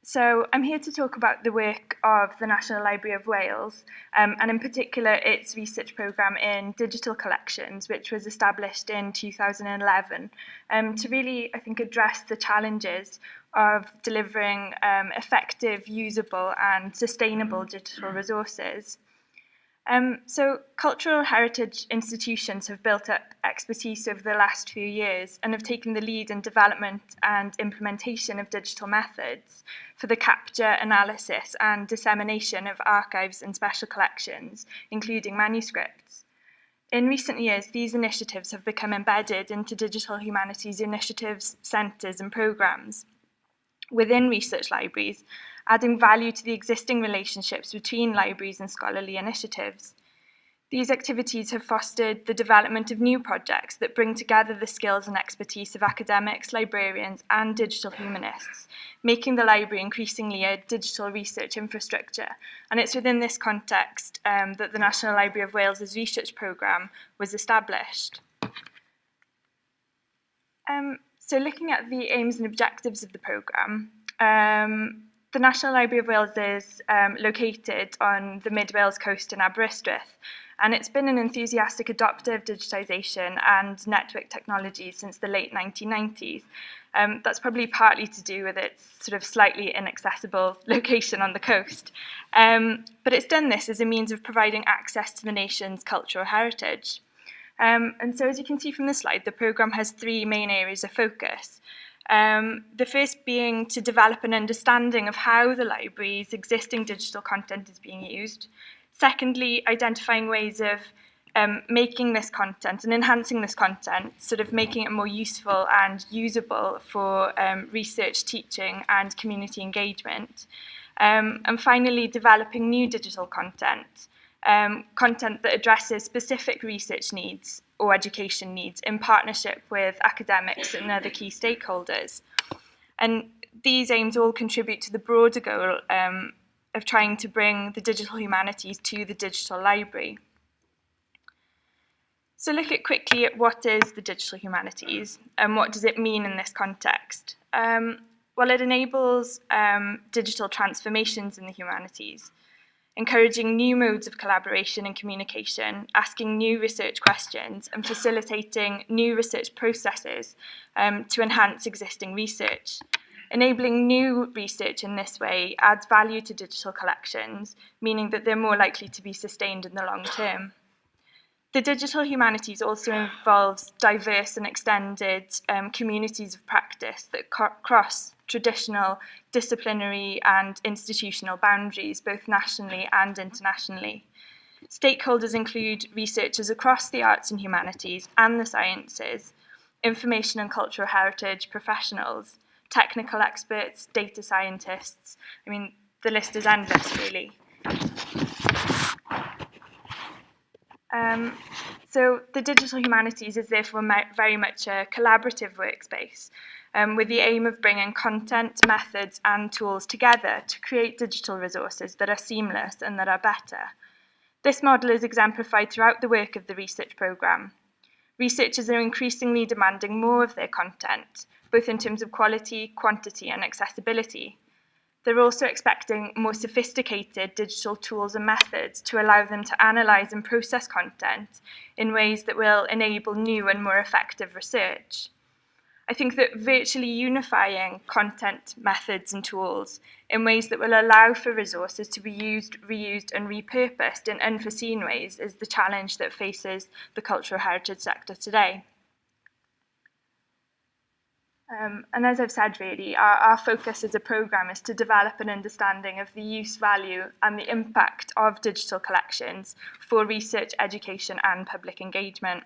So I'm here to talk about the work of the National Library of Wales, and in particular its research programme in digital collections, which was established in 2011, to really, I think, address the challenges of delivering effective, usable and sustainable digital resources. So cultural heritage institutions have built up expertise over the last few years and have taken the lead in development and implementation of digital methods for the capture, analysis and dissemination of archives and special collections, including manuscripts. In recent years, these initiatives have become embedded into digital humanities initiatives, centres and programmes within research libraries, adding value to the existing relationships between libraries and scholarly initiatives. These activities have fostered the development of new projects that bring together the skills and expertise of academics, librarians, and digital humanists, making the library increasingly a digital research infrastructure. And it's within this context that the National Library of Wales' research programme was established. So looking at the aims and objectives of the programme, the National Library of Wales is located on the Mid Wales coast in Aberystwyth, and it's been an enthusiastic adopter of digitisation and network technology since the late 1990s. That's probably partly to do with its sort of slightly inaccessible location on the coast. But it's done this as a means of providing access to the nation's cultural heritage. And so as you can see from the slide, the programme has three main areas of focus. The first being to develop an understanding of how the library's existing digital content is being used. Secondly, identifying ways of making this content and enhancing this content, sort of making it more useful and usable for research, teaching and community engagement. And finally, developing new digital content. Content that addresses specific research needs or education needs in partnership with academics and other key stakeholders. And these aims all contribute to the broader goal of trying to bring the digital humanities to the digital library. So look quickly at what is the digital humanities and what does it mean in this context. Well, it enables digital transformations in the humanities, encouraging new modes of collaboration and communication, asking new research questions, and facilitating new research processes to enhance existing research. Enabling new research in this way adds value to digital collections, meaning that they're more likely to be sustained in the long term. The digital humanities also involves diverse and extended communities of practice that cross traditional, disciplinary and institutional boundaries, both nationally and internationally. Stakeholders include researchers across the arts and humanities and the sciences, information and cultural heritage professionals, technical experts, data scientists. I mean, the list is endless, really. So the digital humanities is therefore very much a collaborative workspace with the aim of bringing content, methods and tools together to create digital resources that are seamless and that are better. This model is exemplified throughout the work of the research programme. Researchers are increasingly demanding more of their content, both in terms of quality, quantity and accessibility. They're also expecting more sophisticated digital tools and methods to allow them to analyse and process content in ways that will enable new and more effective research. I think that virtually unifying content, methods and tools in ways that will allow for resources to be used, reused and repurposed in unforeseen ways is the challenge that faces the cultural heritage sector today. And as I've said, really, our focus as a programme is to develop an understanding of the use, value and the impact of digital collections for research, education and public engagement.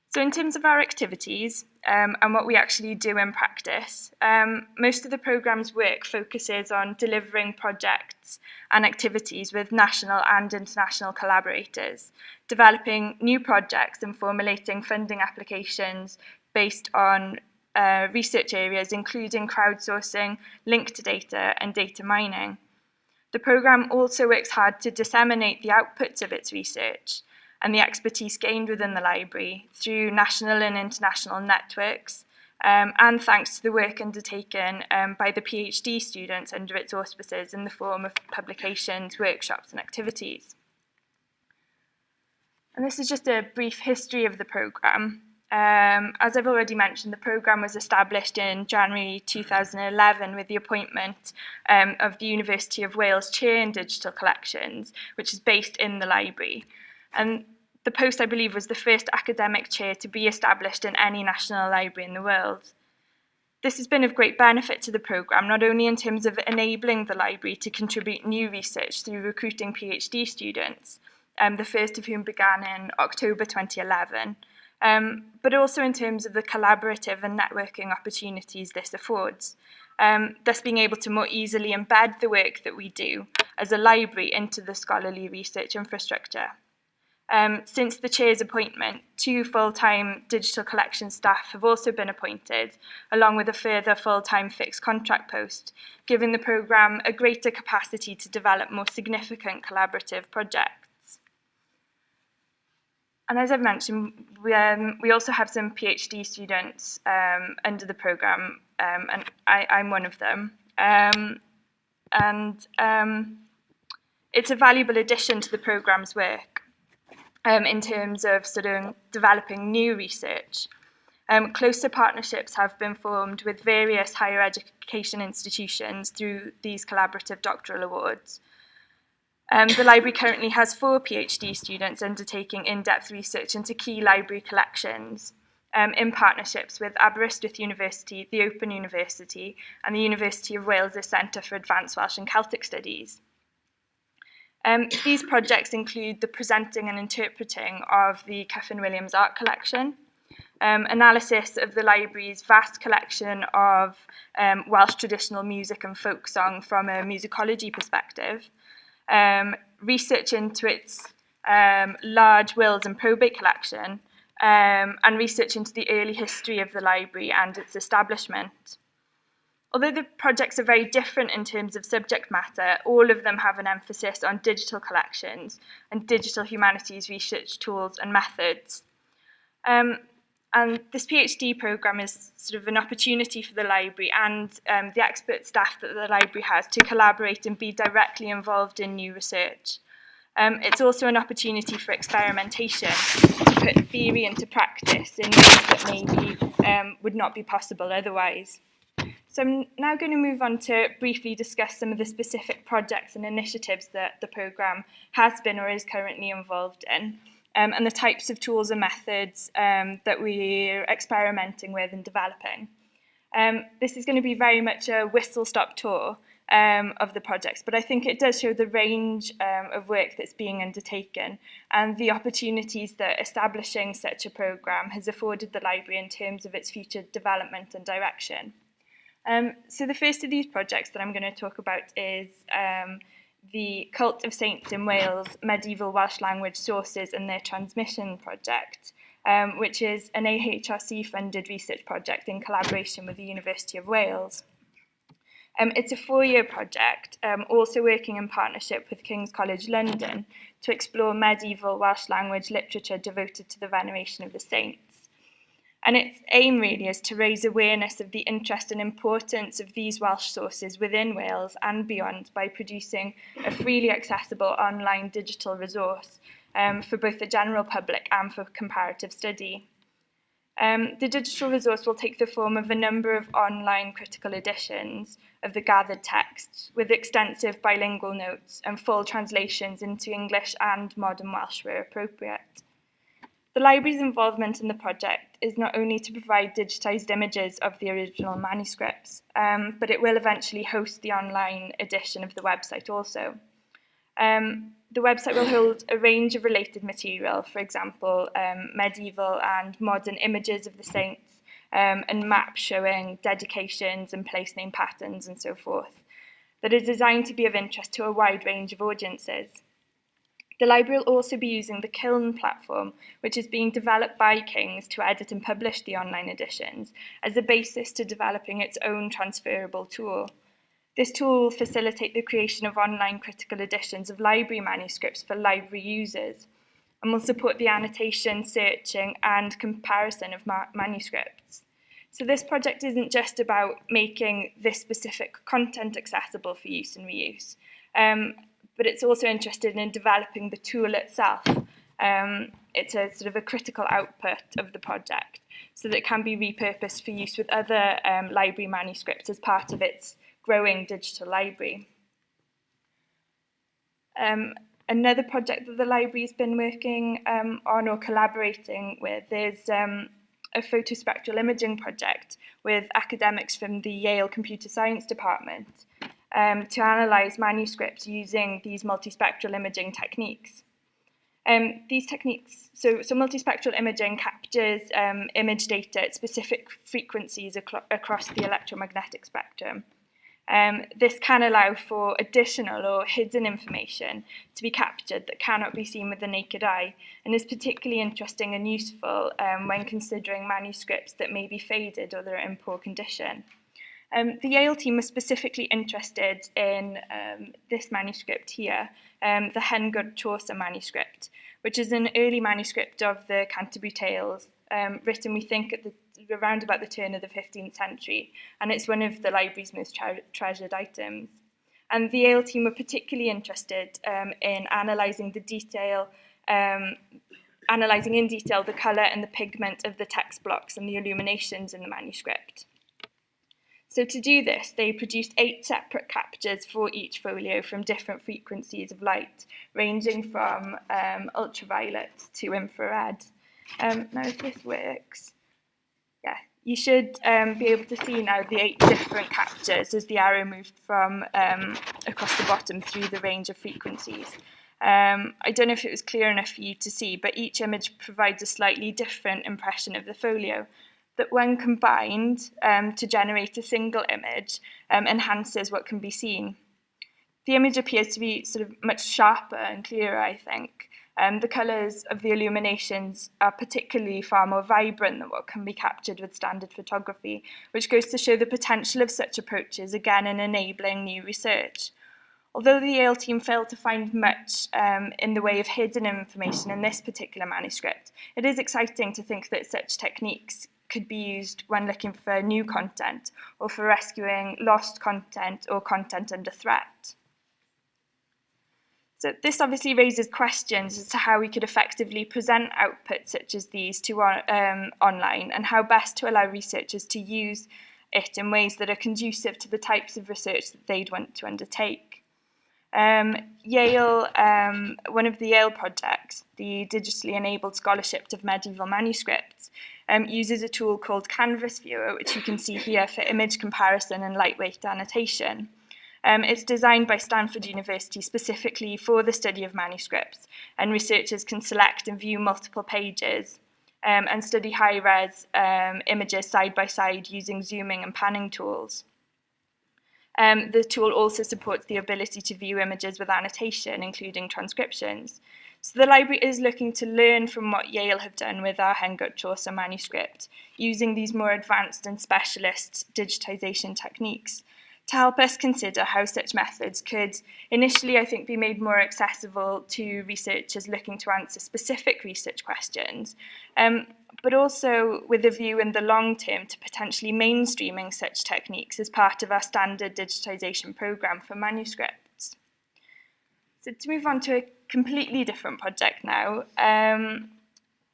So in terms of our activities and what we actually do in practice, most of the programme's work focuses on delivering projects and activities with national and international collaborators, developing new projects and formulating funding applications based on research areas including crowdsourcing, linked data and data mining. The programme also works hard to disseminate the outputs of its research and the expertise gained within the library through national and international networks, and thanks to the work undertaken by the PhD students under its auspices in the form of publications, workshops and activities. And this is just a brief history of the programme. As I've already mentioned, the programme was established in January 2011 with the appointment of the University of Wales Chair in Digital Collections, which is based in the library. And the post, I believe, was the first academic chair to be established in any national library in the world. This has been of great benefit to the programme, not only in terms of enabling the library to contribute new research through recruiting PhD students, the first of whom began in October 2011, but also in terms of the collaborative and networking opportunities this affords, thus being able to more easily embed the work that we do as a library into the scholarly research infrastructure. Since the chair's appointment, 2 full-time digital collection staff have also been appointed, along with a further full-time fixed contract post, giving the programme a greater capacity to develop more significant collaborative projects. And as I've mentioned, we also have some PhD students under the programme, and I'm one of them. It's a valuable addition to the programme's work in terms of sort of developing new research. Closer partnerships have been formed with various higher education institutions through these collaborative doctoral awards. The library currently has 4 PhD students undertaking in-depth research into key library collections in partnerships with Aberystwyth University, the Open University, and the University of Wales' Centre for Advanced Welsh and Celtic Studies. These projects include the presenting and interpreting of the Cyffin Williams art collection, analysis of the library's vast collection of Welsh traditional music and folk song from a musicology perspective, research into its large wills and probate collection, and research into the early history of the library and its establishment. Although the projects are very different in terms of subject matter, all of them have an emphasis on digital collections and digital humanities research tools and methods. And this PhD programme is sort of an opportunity for the library and the expert staff that the library has to collaborate and be directly involved in new research. It's also an opportunity for experimentation, to put theory into practice in ways that maybe would not be possible otherwise. So I'm now going to move on to briefly discuss some of the specific projects and initiatives that the programme has been or is currently involved in, and the types of tools and methods that we're experimenting with and developing. This is going to be very much a whistle-stop tour of the projects, but I think it does show the range of work that's being undertaken and the opportunities that establishing such a programme has afforded the library in terms of its future development and direction. So the first of these projects that I'm going to talk about is the Cult of Saints in Wales, Medieval Welsh Language Sources and Their Transmission project, which is an AHRC-funded research project in collaboration with the University of Wales. It's a 4-year project, also working in partnership with King's College London to explore medieval Welsh language literature devoted to the veneration of the saints. And its aim really is to raise awareness of the interest and importance of these Welsh sources within Wales and beyond by producing a freely accessible online digital resource for both the general public and for comparative study. The digital resource will take the form of a number of online critical editions of the gathered texts with extensive bilingual notes and full translations into English and modern Welsh where appropriate. The library's involvement in the project is not only to provide digitised images of the original manuscripts, but it will eventually host the online edition of the website also. The website will hold a range of related material, for example, medieval and modern images of the saints, and maps showing dedications and place name patterns and so forth, that are designed to be of interest to a wide range of audiences. The library will also be using the Kiln platform, which is being developed by King's to edit and publish the online editions, as a basis to developing its own transferable tool. This tool will facilitate the creation of online critical editions of library manuscripts for library users, and will support the annotation, searching, and comparison of manuscripts. So this project isn't just about making this specific content accessible for use and reuse, but it's also interested in developing the tool itself. It's a sort of a critical output of the project so that it can be repurposed for use with other library manuscripts as part of its growing digital library. Another project that the library's been working on or collaborating with is a photospectral imaging project with academics from the Yale Computer Science Department to analyse manuscripts using these multispectral imaging techniques. These techniques, so multispectral imaging captures image data at specific frequencies across the electromagnetic spectrum. This can allow for additional or hidden information to be captured that cannot be seen with the naked eye, and is particularly interesting and useful when considering manuscripts that may be faded or that are in poor condition. The Yale team was specifically interested in this manuscript here, the Hen Chaucer manuscript, which is an early manuscript of the Canterbury Tales, written, we think, around about the turn of the 15th century, and it's one of the library's most treasured items. And the Yale team were particularly interested in analysing in detail the colour and the pigment of the text blocks and the illuminations in the manuscript. So to do this, they produced 8 separate captures for each folio from different frequencies of light, ranging from ultraviolet to infrared. Now, if this works, yeah, you should be able to see now the 8 different captures as the arrow moved from across the bottom through the range of frequencies. I don't know if it was clear enough for you to see, but each image provides a slightly different impression of the folio that, when combined to generate a single image, enhances what can be seen. The image appears to be sort of much sharper and clearer, I think. The colours of the illuminations are particularly far more vibrant than what can be captured with standard photography, which goes to show the potential of such approaches, again, in enabling new research. Although the Yale team failed to find much in the way of hidden information in this particular manuscript, it is exciting to think that such techniques could be used when looking for new content or for rescuing lost content or content under threat. So this obviously raises questions as to how we could effectively present outputs such as these to online, and how best to allow researchers to use it in ways that are conducive to the types of research that they'd want to undertake. Yale, one of the Yale projects, the digitally enabled scholarship of medieval manuscripts, uses a tool called Canvas Viewer, which you can see here for image comparison and lightweight annotation. It's designed by Stanford University specifically for the study of manuscripts, and researchers can select and view multiple pages and study high-res images side by side using zooming and panning tools. The tool also supports the ability to view images with annotation, including transcriptions. So the library is looking to learn from what Yale have done with our Hen Chaucer manuscript, using these more advanced and specialist digitisation techniques to help us consider how such methods could initially, I think, be made more accessible to researchers looking to answer specific research questions, but also with a view in the long term to potentially mainstreaming such techniques as part of our standard digitisation programme for manuscripts. So to move on to a completely different project now,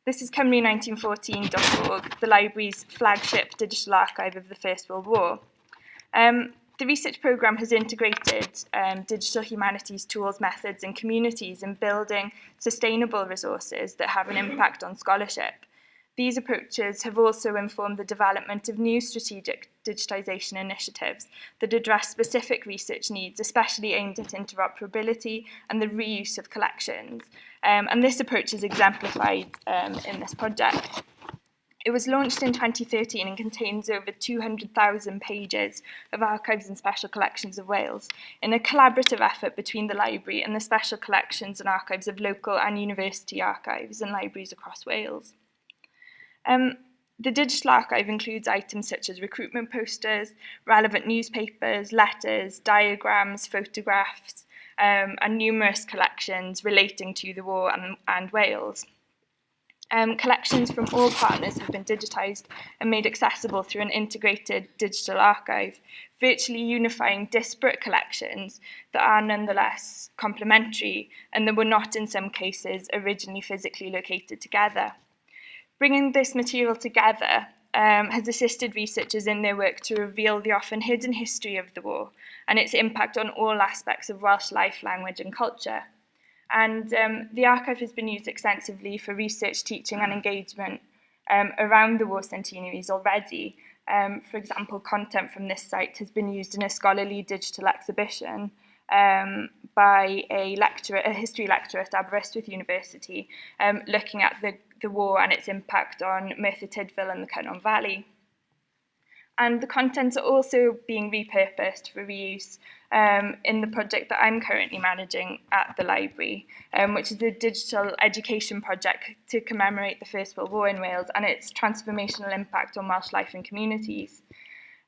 this is Cymru1914.org, the library's flagship digital archive of the First World War. The research programme has integrated digital humanities tools, methods and communities in building sustainable resources that have an impact on scholarship. These approaches have also informed the development of new strategic digitisation initiatives that address specific research needs, especially aimed at interoperability and the reuse of collections. And this approach is exemplified in this project. It was launched in 2013 and contains over 200,000 pages of archives and special collections of Wales in a collaborative effort between the library and the special collections and archives of local and university archives and libraries across Wales. The digital archive includes items such as recruitment posters, relevant newspapers, letters, diagrams, photographs, and numerous collections relating to the war and Wales. Collections from all partners have been digitised and made accessible through an integrated digital archive, virtually unifying disparate collections that are nonetheless complementary and that were not, in some cases, originally physically located together. Bringing this material together has assisted researchers in their work to reveal the often hidden history of the war and its impact on all aspects of Welsh life, language and culture. And the archive has been used extensively for research, teaching and engagement around the war centenaries already. For example, content from this site has been used in a scholarly digital exhibition by a history lecturer at Aberystwyth University, looking at the war and its impact on Merthyr Tydfil and the Cynon Valley. And the contents are also being repurposed for reuse in the project that I'm currently managing at the library, which is a digital education project to commemorate the First World War in Wales and its transformational impact on Welsh life and communities.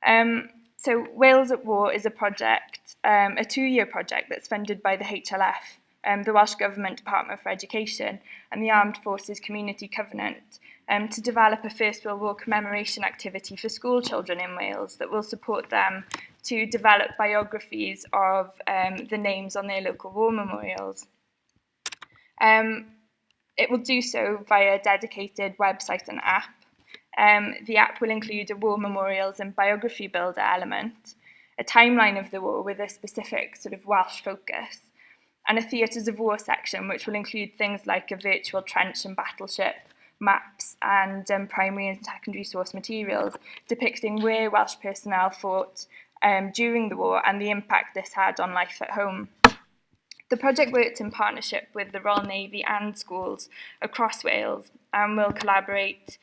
So Wales at War is a project, a 2-year project that's funded by the HLF, the Welsh Government Department for Education and the Armed Forces Community Covenant, to develop a First World War commemoration activity for school children in Wales that will support them to develop biographies of the names on their local war memorials. It will do so via a dedicated website and app. The app will include a war memorials and biography builder element, a timeline of the war with a specific sort of Welsh focus, and a theatres of war section, which will include things like a virtual trench and battleship, maps and primary and secondary source materials depicting where Welsh personnel fought during the war and the impact this had on life at home. The project worked in partnership with the Royal Navy and schools across Wales and will collaborate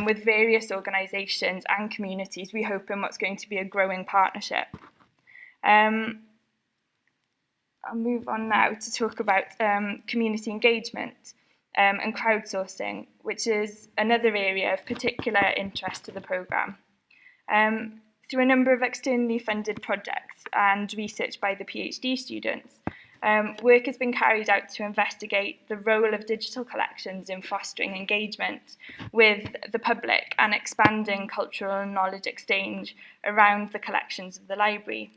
with various organisations and communities, we hope, in what's going to be a growing partnership. I'll move on now to talk about community engagement and crowdsourcing, which is another area of particular interest to the programme. Through a number of externally funded projects and research by the PhD students, work has been carried out to investigate the role of digital collections in fostering engagement with the public and expanding cultural and knowledge exchange around the collections of the library.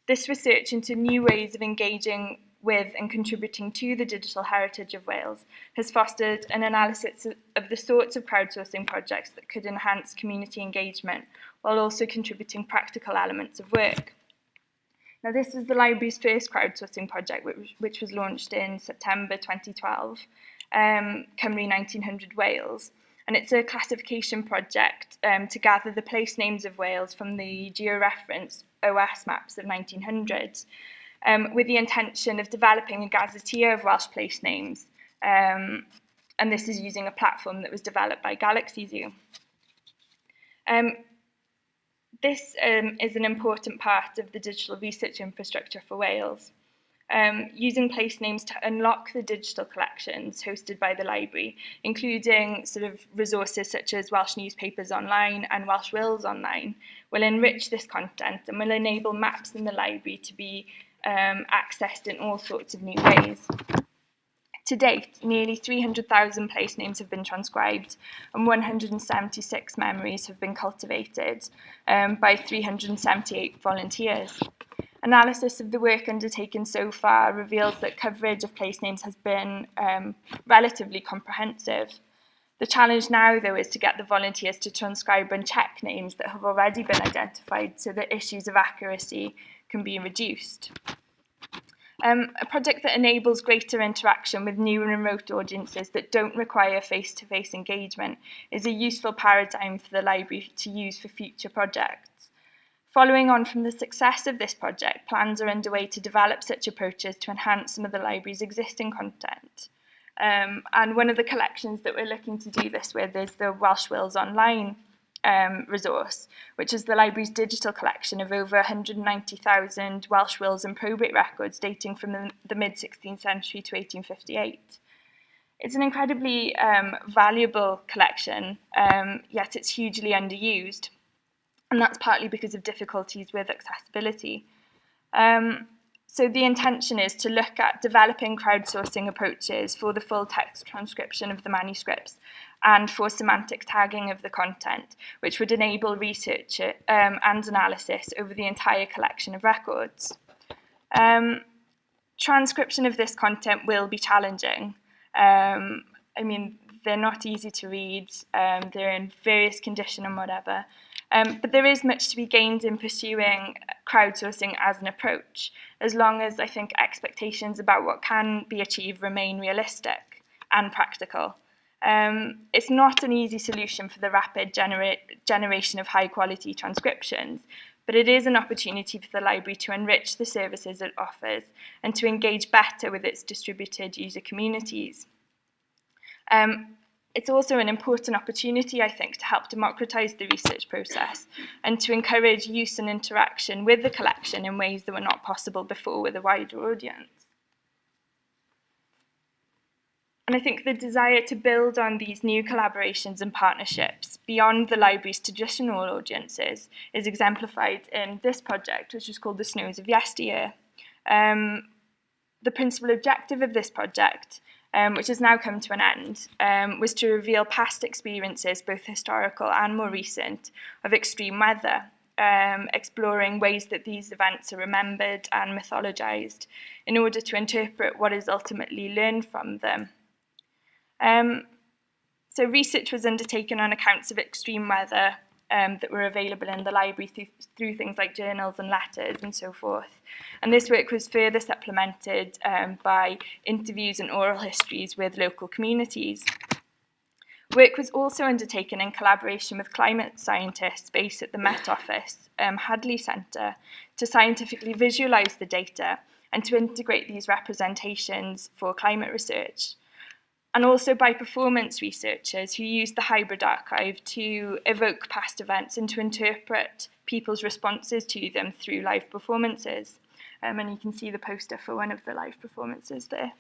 This research into new ways of engaging with and contributing to the digital heritage of Wales has fostered an analysis of the sorts of crowdsourcing projects that could enhance community engagement while also contributing practical elements of work. Now, this was the library's first crowdsourcing project, which was launched in September 2012, Cymru 1900 Wales, and it's a classification project to gather the place names of Wales from the georeference OS maps of 1900. With the intention of developing a gazetteer of Welsh place names. And this is using a platform that was developed by Galaxy Zoo. This is an important part of the digital research infrastructure for Wales. Using place names to unlock the digital collections hosted by the library, including sort of resources such as Welsh newspapers online and Welsh wills online, will enrich this content and will enable maps in the library to be accessed in all sorts of new ways. To date, nearly 300,000 place names have been transcribed and 176 memories have been cultivated by 378 volunteers. Analysis of the work undertaken so far reveals that coverage of place names has been relatively comprehensive. The challenge now, though, is to get the volunteers to transcribe and check names that have already been identified so that issues of accuracy can be reduced. A project that enables greater interaction with new and remote audiences that don't require face-to-face engagement is a useful paradigm for the library to use for future projects. Following on from the success of this project, plans are underway to develop such approaches to enhance some of the library's existing content. And one of the collections that we're looking to do this with is the Welsh Wills Online resource, which is the library's digital collection of over 190,000 Welsh wills and probate records dating from the mid-16th century to 1858. It's an incredibly valuable collection, yet it's hugely underused, and that's partly because of difficulties with accessibility. So the intention is to look at developing crowdsourcing approaches for the full text transcription of the manuscripts and for semantic tagging of the content, which would enable research and analysis over the entire collection of records. Transcription of this content will be challenging. They're not easy to read, they're in various condition and whatever. But there is much to be gained in pursuing crowdsourcing as an approach, as long as I think expectations about what can be achieved remain realistic and practical. It's not an easy solution for the rapid generation of high quality transcriptions, but it is an opportunity for the library to enrich the services it offers and to engage better with its distributed user communities. It's also an important opportunity, I think, to help democratise the research process and to encourage use and interaction with the collection in ways that were not possible before with a wider audience. And I think the desire to build on these new collaborations and partnerships beyond the library's traditional audiences is exemplified in this project, which is called The Snows of Yesteryear. The principal objective of this project, which has now come to an end, was to reveal past experiences, both historical and more recent, of extreme weather, exploring ways that these events are remembered and mythologised in order to interpret what is ultimately learned from them. So research was undertaken on accounts of extreme weather that were available in the library through things like journals and letters and so forth. And this work was further supplemented by interviews and oral histories with local communities. Work was also undertaken in collaboration with climate scientists based at the Met Office, Hadley Centre, to scientifically visualise the data and to integrate these representations for climate research. And also by performance researchers who used the hybrid archive to evoke past events and to interpret people's responses to them through live performances. And you can see the poster for one of the live performances there.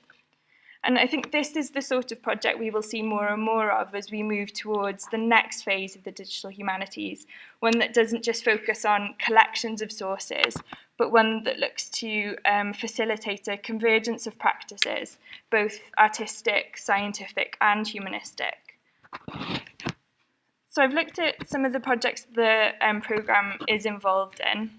And I think this is the sort of project we will see more and more of as we move towards the next phase of the digital humanities, one that doesn't just focus on collections of sources, but one that looks to facilitate a convergence of practices, both artistic, scientific, and humanistic. So I've looked at some of the projects the programme is involved in,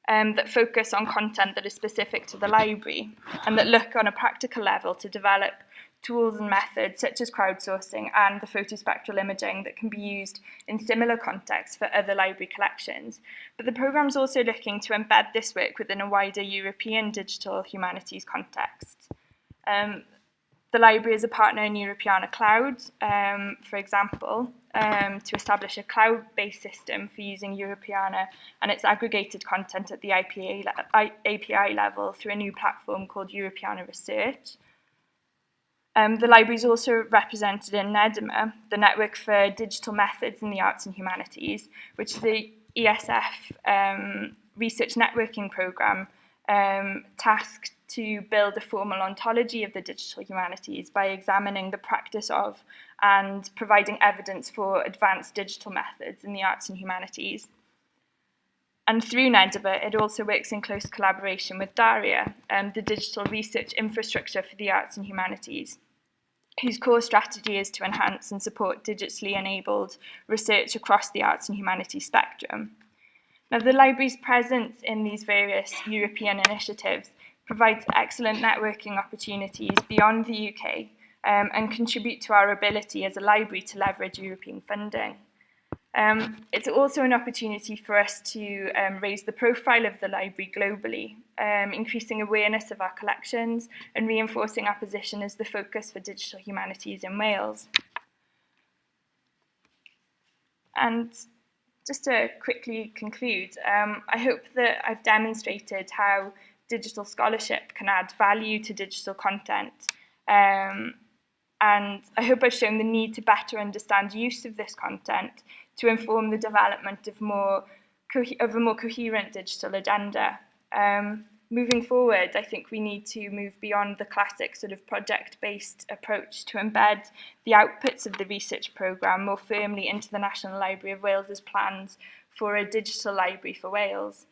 that focus on content that is specific to the library and that look on a practical level to develop tools and methods such as crowdsourcing and the photospectral imaging that can be used in similar contexts for other library collections. But the programme's also looking to embed this work within a wider European digital humanities context. The library is a partner in Europeana Cloud, for example, to establish a cloud-based system for using Europeana and its aggregated content at the API level through a new platform called Europeana Research. The library is also represented in NEDIMA, the Network for Digital Methods in the Arts and Humanities, which is the ESF research networking programme tasked to build a formal ontology of the digital humanities by examining the practice of and providing evidence for advanced digital methods in the arts and humanities. And through NEDIBA, it also works in close collaboration with DARIA, the digital research infrastructure for the arts and humanities, whose core strategy is to enhance and support digitally enabled research across the arts and humanities spectrum. Now, the library's presence in these various European initiatives provides excellent networking opportunities beyond the UK and contribute to our ability as a library to leverage European funding. It's also an opportunity for us to raise the profile of the library globally, increasing awareness of our collections and reinforcing our position as the focus for digital humanities in Wales. And just to quickly conclude, I hope that I've demonstrated how digital scholarship can add value to digital content. And I hope I've shown the need to better understand use of this content to inform the development of a more coherent digital agenda. Moving forward, I think we need to move beyond the classic sort of project-based approach to embed the outputs of the research programme more firmly into the National Library of Wales's plans for a digital library for Wales.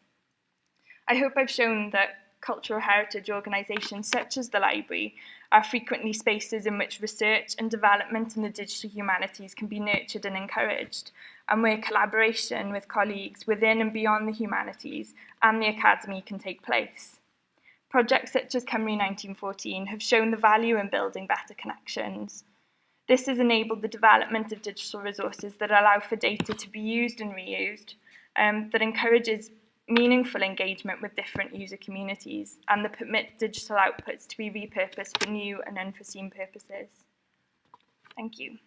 I hope I've shown that cultural heritage organisations such as the library are frequently spaces in which research and development in the digital humanities can be nurtured and encouraged, and where collaboration with colleagues within and beyond the humanities and the academy can take place. Projects such as Cymru 1914 have shown the value in building better connections. This has enabled the development of digital resources that allow for data to be used and reused, that encourages meaningful engagement with different user communities, and that permit digital outputs to be repurposed for new and unforeseen purposes. Thank you.